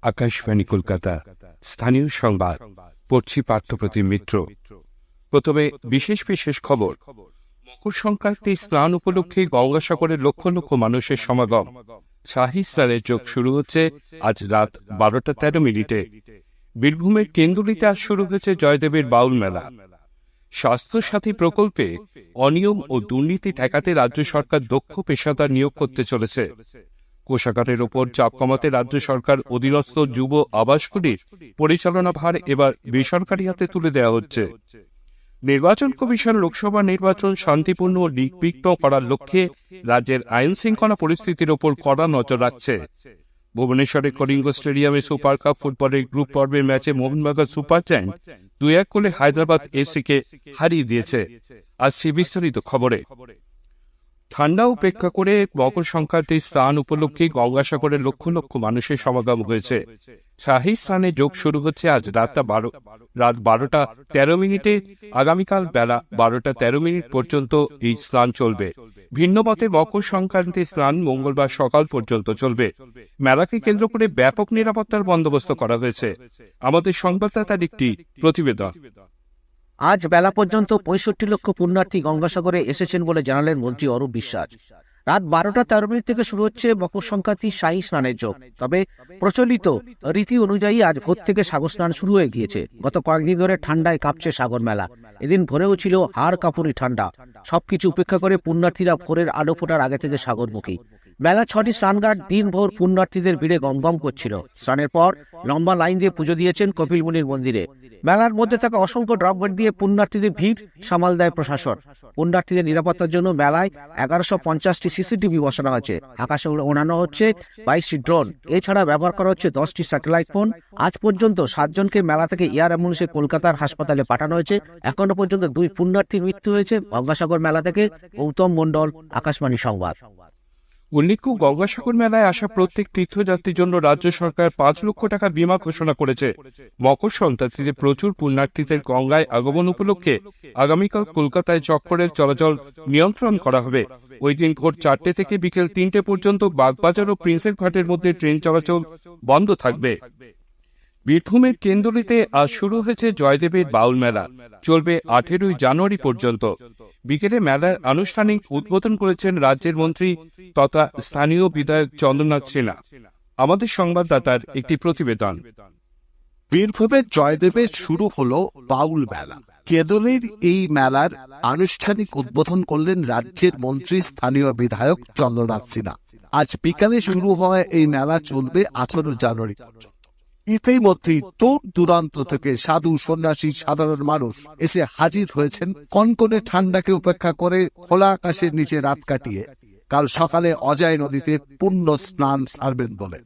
আকাশবাণী কলকাতা স্থানীয় সংবাদ পড়ছি পার্থপ্রতিম মিত্র। প্রথমে বিশেষ বিশেষ খবর। মকর সংক্রান্তি স্নান উপলক্ষে গঙ্গাসাগরে লক্ষ লক্ষ মানুষের সমাগম। শাহী স্নানের যোগ শুরু হচ্ছে আজ রাত 12:13। বীরভূমের কেন্দুলিতে আজ শুরু হয়েছে জয়দেবের বাউল মেলা। স্বাস্থ্যসাথী প্রকল্পে অনিয়ম ও দুর্নীতি ঠেকাতে রাজ্য সরকার দক্ষ পেশাদার নিয়োগ করতে চলেছে। কোষাগারের ওপর চাপ কমাতে রাজ্য সরকার অধীনস্থ যুব আবাসগুলির পরিচালনা ভার এবার বেসরকারি হাতে তুলে দেওয়া হচ্ছে। নির্বাচন কমিশন লোকসভা নির্বাচন শান্তিপূর্ণ ও নির্বিঘ্ন করার লক্ষ্যে রাজ্যের আইন শৃঙ্খলা পরিস্থিতির ওপর কড়া নজর রাখছে। ভুবনেশ্বরের কলিঙ্গ স্টেডিয়ামে সুপার কাপ ফুটবলের গ্রুপ পর্বের ম্যাচে মোহনবাগান সুপার জায়ান্ট 2-1 গোলে হায়দ্রাবাদ এফসিকে হারিয়ে দিয়েছে। আজ বিস্তারিত খবরে। ঠান্ডা উপেক্ষা করে মকর সংক্রান্তির স্নান উপলক্ষে গঙ্গাসাগরে লক্ষ লক্ষ মানুষের সমাগম হয়েছে। শাহী স্নানে যোগ শুরু হচ্ছে আজ রাত 12:13। আগামীকাল বেলা 12:13 পর্যন্ত এই স্নান চলবে। ভিন্ন মতে মকর সংক্রান্তির স্নান মঙ্গলবার সকাল পর্যন্ত চলবে। মেলাকে কেন্দ্র করে ব্যাপক নিরাপত্তার বন্দোবস্ত করা হয়েছে। আমাদের সংবাদদাতার একটি প্রতিবেদন। আজ বেলা পর্যন্ত 65 লক্ষ পুণ্যার্থী গঙ্গাসাগরে এসেছেন বলে জানালেন মন্ত্রী অরূপ বিশ্বাস। রাত 12:13 থেকে শুরু হচ্ছে মকর সংক্রান্তি শাহী স্নানের যোগ। তবে প্রচলিত রীতি অনুযায়ী আজ ভোর থেকে সাগর স্নান শুরু হয়ে গিয়েছে। গত কয়েকদিন ধরে ঠান্ডায় কাঁপছে সাগর মেলা। এদিন ভোরেও ছিল হাড় কাঁপুনি ঠান্ডা। সবকিছু উপেক্ষা করে পুণ্যার্থীরা ভোরের আলো ফোটার আগে থেকে সাগরমুখী। বেলা 6টি স্নানঘাট দিনভর পুণ্যার্থীদের ভিড়ে গমগম করছিল। স্নানের পর লম্বা লাইন দিয়ে পুজো দিয়েছেন কপিলমুনির মন্দিরে। মেলার মধ্যে থাকা অসংখ্য ড্রপগেট দিয়ে পুণ্যার্থীদের ভিড় সামাল দেয় প্রশাসন। পুণ্যার্থীদের নিরাপত্তার জন্য মেলায় 1150টি সিসিটিভি বসানো হয়েছে। আকাশে ওড়ানো হচ্ছে 22টি ড্রোন। এছাড়া ব্যবহার করা হচ্ছে 10টি স্যাটেলাইট ফোন। আজ পর্যন্ত 7 জনকে মেলা থেকে এয়ার অ্যাম্বুলেন্সে কলকাতার হাসপাতালে পাঠানো হয়েছে। এখনো পর্যন্ত 2 পুণ্যার্থীর মৃত্যু হয়েছে। গঙ্গাসাগর মেলা থেকে গৌতম মণ্ডল, আকাশবাণী সংবাদ। উল্লেখ্য, গঙ্গাসাগর মেলায় আসা প্রত্যেক তীর্থযাত্রীর জন্য রাজ্য সরকার 5 লক্ষ টাকা বীমা ঘোষণা করেছে। মকর সংক্রান্তিতে প্রচুর পুণ্যার্থীদের গঙ্গায় আগমন উপলক্ষে আগামীকাল কলকাতায় চক্করের চলাচল নিয়ন্ত্রণ করা হবে। ওই দিন ভোর 4টে থেকে বিকেল 3টে পর্যন্ত বাগবাজার ও প্রিন্সেপ ঘাটের মধ্যে ট্রেন চলাচল বন্ধ থাকবে। বীরভূমের কেন্দুলিতে আজ শুরু হয়েছে জয়দেবের বাউল মেলা। চলবে 18 জানুয়ারি পর্যন্ত। বিকেলে মেলার আনুষ্ঠানিক উদ্বোধন করেছেন রাজ্যের মন্ত্রী তথা স্থানীয় বিধায়ক চন্দ্রনাথ সিনহা। আমাদের সংবাদদাতার একটি প্রতিবেদন। বীরভূমের জয়দেবে শুরু হলো বাউল মেলা। কেদলের এই মেলার আনুষ্ঠানিক উদ্বোধন করলেন রাজ্যের মন্ত্রী স্থানীয় বিধায়ক চন্দ্রনাথ সিনহা। আজ বিকালে শুরু হওয়া এই মেলা চলবে 18 জানুয়ারি পর্যন্ত। ইতিমধ্যেই দূর দূরান্ত থেকে সাধু সন্ন্যাসী সাধারণ মানুষ এসে হাজির হয়েছেন কনকনে ঠান্ডাকে উপেক্ষা করে খোলা আকাশের নিচে রাত কাটিয়ে কাল সকালে অজয় নদীতে পুণ্য স্নান সারবেন বলে।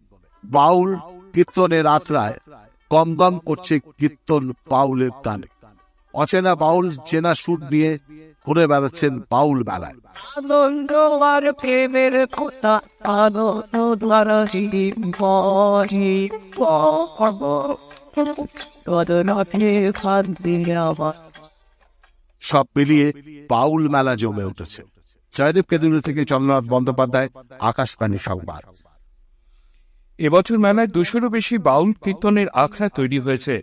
বাউল কীর্তনের আত্রায় গমগম করছে কীর্তন বাউলের টানে। অচেনা বাউল চেনা সুর নিয়ে ঘুরে বেড়াচ্ছেন বাউল মেলায়। সব মিলিয়ে বাউল মেলা জমে উঠেছে। জয়দেব কেন্দুলি থেকে চন্দ্রনাথ বন্দ্যোপাধ্যায়, আকাশবাণী সংবাদ। এবছর মেলায় 200-রও বেশি বাউল কীর্তনের আখড়া তৈরি হয়েছে।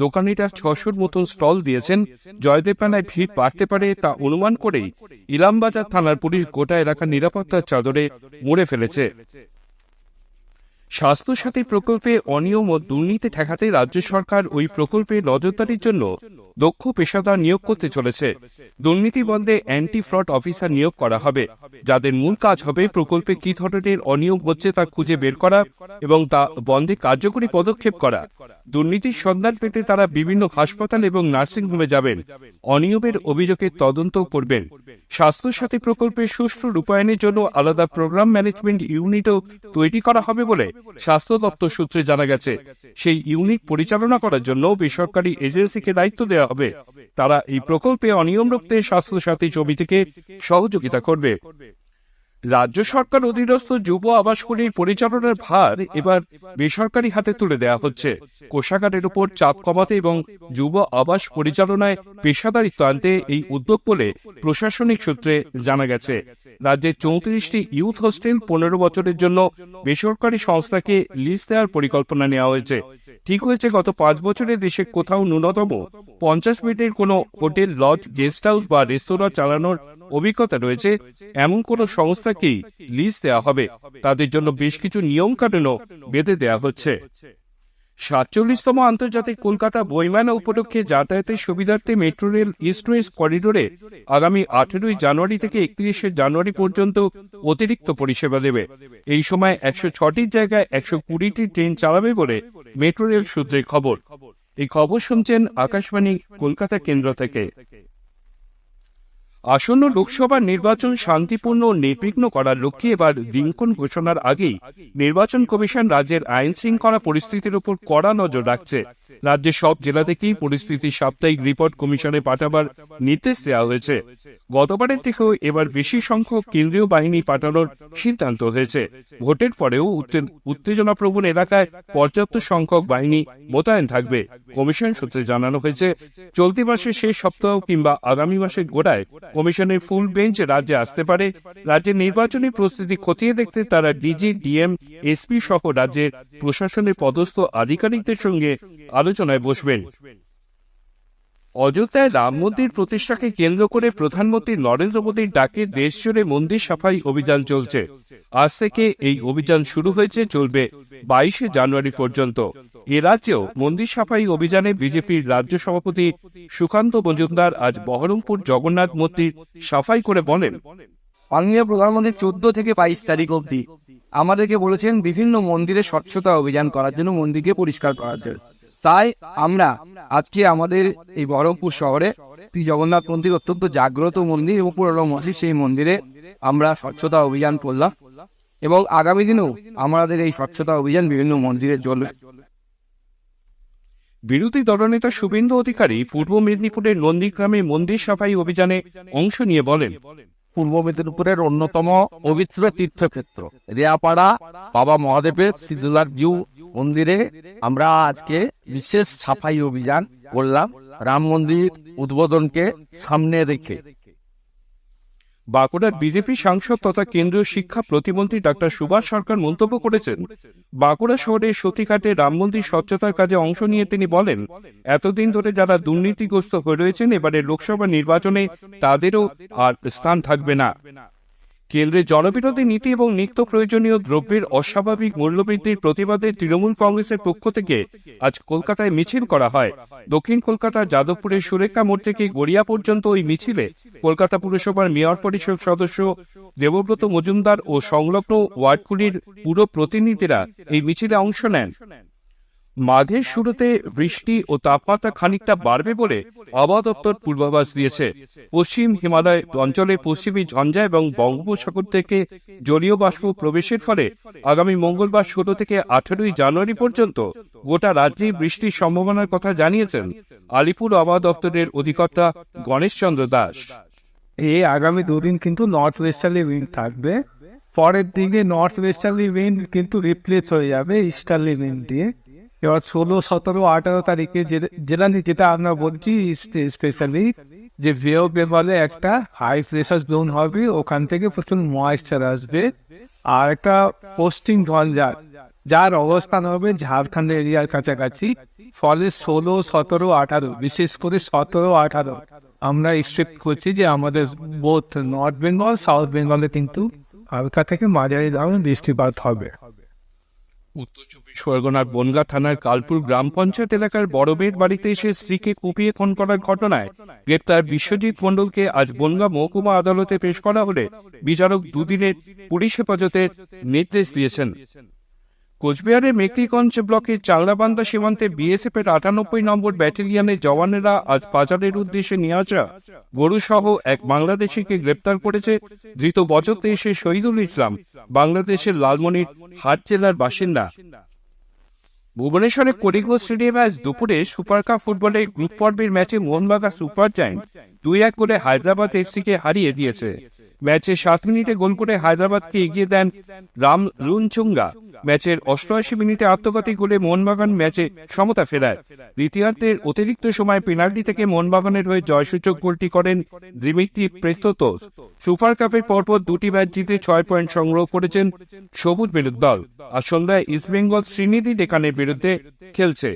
দোকানিরা 600-র মতন স্টল দিয়েছেন। জয়দেব মেলায় ভিড় বাড়তে পারে তা অনুমান করেই ইলামবাজার থানার পুলিশ গোটা এলাকার নিরাপত্তার চাদরে মুড়ে ফেলেছে। স্বাস্থ্যসাথী প্রকল্পে অনিয়ম ও দুর্নীতি ঠেকাতে রাজ্য সরকার ওই প্রকল্পে নজরদারির জন্য দক্ষ পেশাদার নিয়োগ করতে চলেছে। দুর্নীতি বন্ধে অ্যান্টি ফ্রড অফিসার নিয়োগ করা হবে, যাদের মূল কাজ হবে প্রকল্পে কি ধরনের অনিয়ম হচ্ছে তা খুঁজে বের করা এবং তা বন্ধে কার্যকরী পদক্ষেপ করা। দুর্নীতির সন্ধান পেতে তারা বিভিন্ন হাসপাতাল এবং নার্সিংহোমে যাবেন, অনিয়মের অভিযোগের তদন্ত করবেন। স্বাস্থ্যসাথী প্রকল্পের সুষ্ঠু রূপায়ণের জন্য আলাদা প্রোগ্রাম ম্যানেজমেন্ট ইউনিটও তৈরি করা হবে বলে স্বাস্থ্য দপ্তর সূত্রে জানা গেছে। সেই ইউনিট পরিচালনা করার জন্য বেসরকারি এজেন্সিকে দায়িত্ব দেওয়া হবে। তারা এই প্রকল্পে অনিয়ম রুখতে স্বাস্থ্যসাথী সমিতিকে সহযোগিতা করবে। রাজ্য সরকার অধীনস্থ যুব আবাসগুলির পরিচালনার ভার এবার বেসরকারি হাতে তুলে দেওয়া হচ্ছে। কোষাগারের উপর চাপ কমাতে এবং যুব আবাস পরিচালনায় পেশাদারিত্ব আনতে এই উদ্যোগ বলে প্রশাসনিক সূত্রে জানা গেছে। রাজ্যের 34টি ইউথ হোস্টেল 15 বছরের জন্য বেসরকারি সংস্থাকে লিজ দেওয়ার পরিকল্পনা নেওয়া হয়েছে। ঠিক হয়েছে, গত 5 বছরে দেশে কোথাও ন্যূনতম 50 বেডের কোনো হোটেল, লজ, গেস্ট হাউস বা রেস্তোরাঁ চালানোর অভিজ্ঞতা রয়েছে এমন কোন সংস্থাকেই লিজ দেওয়া হবে। তাদের জন্য বেশ কিছু নিয়ম কানুনও বেঁধে দেওয়া হচ্ছে। 47তম আন্তর্জাতিক কলকাতা বইমেলা উপলক্ষে যাতায়াতের সুবিধার্থে মেট্রো রেল ইস্ট ওয়েস্ট করিডোরে আগামী 18 জানুয়ারি থেকে 31 জানুয়ারি পর্যন্ত অতিরিক্ত পরিষেবা দেবে। এই সময় 106টির জায়গায় 120টি ট্রেন চালাবে বলে মেট্রো রেল সূত্রের খবর। এই খবর শুনছেন আকাশবাণী কলকাতা কেন্দ্র থেকে। আসন্ন লোকসভা নির্বাচন শান্তিপূর্ণ ও নির্বিঘ্ন করার লক্ষ্যে এবার দিনক্ষণ ঘোষণার আগেই নির্বাচন কমিশন রাজ্যের আইন শৃঙ্খলা পরিস্থিতির উপর কড়া নজর রাখছে। রাজ্যের সব জেলা থেকেই পরিস্থিতির সাপ্তাহিক রিপোর্ট কমিশনে পাঠাবার নির্দেশ দেওয়া হয়েছে। গতবারের থেকেও এবার বেশি সংখ্যক কেন্দ্রীয় বাহিনী পাঠানোর সিদ্ধান্ত হয়েছে। ভোটের পরেও উত্তেজনাপ্রবণ এলাকায় পর্যাপ্ত সংখ্যক বাহিনী মোতায়েন থাকবে। কমিশন সূত্রে জানানো হয়েছে, চলতি মাসের শেষ সপ্তাহ কিংবা আগামী মাসের গোড়ায় কমিশনের ফুল বেঞ্চ রাজ্যে আসতে পারে। রাজ্যের নির্বাচনী প্রস্তুতি খতিয়ে দেখতে তারা ডিজি, ডিএম, এসপি সহ রাজ্যের প্রশাসনের পদস্থ আধিকারিকদের সঙ্গে আলোচনায় বসবেন। অযোধ্যায় রাম মন্দির প্রতিষ্ঠাকে কেন্দ্র করে প্রধানমন্ত্রী নরেন্দ্র মোদীর ডাকে দেশজুড়ে মন্দির সাফাই অভিযান চলছে। আজ থেকে এই অভিযান শুরু হয়েছে, চলবে 22 জানুয়ারি পর্যন্ত। এ রাজ্যেও মন্দির সাফাই অভিযানে বিজেপির রাজ্য সভাপতি সুকান্ত মজুমদার আজ বহরমপুর জগন্নাথ মন্দির সাফাই করে বলেন, মাননীয় প্রধানমন্ত্রী 14 থেকে 22 তারিখ অবধি আমাদেরকে বলেছেন বিভিন্ন মন্দিরে স্বচ্ছতা অভিযান করার জন্য, মন্দিরকে পরিষ্কার করার জন্য। তাই আমরা আজকে আমাদের এই বহরমপুর শহরে শ্রী জগন্নাথ মন্দির অত্যন্ত জাগ্রত মন্দির এবং পুরনো মন্দির, সেই মন্দিরে আমরা স্বচ্ছতা অভিযান করলাম এবং আগামী দিনেও আমাদের এই স্বচ্ছতা অভিযান বিভিন্ন মন্দিরে চলবে। বিরোধী দলনেতা শুভেন্দু অধিকারী পূর্ব মেদিনীপুরের নন্দীগ্রামে মন্দির সাফাই অভিযানে অংশ নিয়ে বলেন, পূর্ব মেদিনীপুরের অন্যতম পবিত্র তীর্থক্ষেত্র রেয়াপাড়া বাবা মহাদেবের সিদ্ধনাথ জিউ মন্দিরে আমরা আজকে বিশেষ সাফাই অভিযান করলাম, রাম মন্দির উদ্বোধনকে সামনে রেখে। বাঁকুড়ার বিজেপি সাংসদ তথা কেন্দ্রীয় শিক্ষা প্রতিমন্ত্রী ডক্টর সুভাষ সরকার মন্তব্য করেছেন, বাঁকুড়া শহরের সতীঘাটে রাম মন্দির স্বচ্ছতার কাজে অংশ নিয়ে তিনি বলেন, এতদিন ধরে যারা দুর্নীতিগ্রস্ত হয়ে রয়েছেন, এবারে লোকসভা নির্বাচনে তাদেরও আর স্থান থাকবে না। কেন্দ্রের জনবিরোধী নীতি এবং নিত্য প্রয়োজনীয় দ্রব্যের অস্বাভাবিক মূল্যবৃদ্ধির প্রতিবাদে তৃণমূল কংগ্রেসের পক্ষ থেকে আজ কলকাতায় মিছিল করা হয়। দক্ষিণ কলকাতার যাদবপুরের সুরেখা মোড় থেকে গড়িয়া পর্যন্ত ওই মিছিলে কলকাতা পুরসভার মেয়র পরিষদ সদস্য দেবব্রত মজুমদার ও সংলগ্ন ওয়ার্ডগুলির পুর প্রতিনিধিরা এই মিছিলে অংশ নেন। মাঘের শুরুতে বৃষ্টি ও তাপমাত্রা খানিকটা বাড়বে বলে আবহাওয়া দপ্তর পূর্বাভাস দিয়েছে। পশ্চিম হিমালয় অঞ্চলে পশ্চিমী ঝঞ্ঝা এবং বঙ্গোপসাগর থেকে জলীয় বাষ্প প্রবেশের ফলে আগামী মঙ্গলবার 16 থেকে 18 জানুয়ারি পর্যন্ত গোটা রাজ্যে বৃষ্টির সম্ভাবনার কথা জানিয়েছেন আলিপুর আবহাওয়া দপ্তরের অধিকর্তা গণেশ চন্দ্র দাস। এই আগামী দুদিন কিন্তু নর্থ ওয়েস্টার্লি উইন্ড থাকবে, পরের দিকে নর্থ ওয়েস্টার্লি উইন্ড কিন্তু রিপ্লেস হয়ে যাবে ইস্টার্লি উইন্ড দিয়ে। এবার 16, 17, 18 তারিখে যেটা আমরা বলছি স্পেশালি যে বে অফ বেঙ্গলে একটা হাই প্রেশার জোন হবে, ওখান থেকে প্রচুর ময়েশ্চার আসবে, আর একটা পোস্টিং ঝঞ্ঝা যার অবস্থান হবে ঝাড়খণ্ড এরিয়ার কাছাকাছি। ফলে 16, 17, 18 বিশেষ করে 17, 18 আমরা এক্সপেক্ট করছি যে আমাদের বোথ নর্থ বেঙ্গল, সাউথ বেঙ্গলে কিন্তু হালকা থেকে মাঝারি ধরনের বৃষ্টিপাত হবে। উত্তর 24 পরগনার বনগাঁ থানার কালপুর গ্রাম পঞ্চায়েত এলাকার বড়বের বাড়িতে এসে স্ত্রীকে কুপিয়ে খুন করার ঘটনায় গ্রেপ্তার বিশ্বজিৎ মণ্ডলকে আজ বনগাঁ মহকুমা আদালতে পেশ করা হলে বিচারক 2 দিনের পুলিশ হেফাজতের নির্দেশ দিয়েছেন। কোচবিহারের মেকলিগঞ্জ ব্লকের চাংড়াবান্ধা সীমান্তে বিএসএফ এর 98 নম্বর ব্যাটালিয়নের জওয়ানেরা আজ পাচারের উদ্দেশ্যে নিয়ে আসা গরু সহ এক বাংলাদেশিকে গ্রেপ্তার করেছে। ধৃত বজরদেশে শহীদুল ইসলাম বাংলাদেশের লালমনির হাট জেলার বাসিন্দা। ভুবনেশ্বরের কলিঙ্গ স্টেডিয়ামে আজ দুপুরে সুপার কাপ ফুটবলের গ্রুপ পর্বের ম্যাচে মোহনবাগান সুপার জায়ান্ট 2-1 গোলে হায়দ্রাবাদ এফসিকে হারিয়ে দিয়েছে। ম্যাচে 7 মিনিটে গোল করে হায়দ্রাবাদকে এগিয়ে দেন রাম রুনচুঙ্গা। ম্যাচের 88 মিনিটে আত্মঘাতী গোলে মোহনবাগান ম্যাচে সমতা ফেরায়। দ্বিতীয়ার্ধের অতিরিক্ত সময় পেনাল্টি থেকে মোহনবাগানের হয়ে জয়সূচক গোলটি করেন দিমিত্রি পেস্তোস। সুপার কাপের পরপর 2টি ম্যাচ জিতে 6 পয়েন্ট সংগ্রহ করেছেন সবুজ বেলুদ দল। আর সন্ধ্যায় ইস্টবেঙ্গল শ্রীনিধি ডেকানের বিরুদ্ধে খেলছে।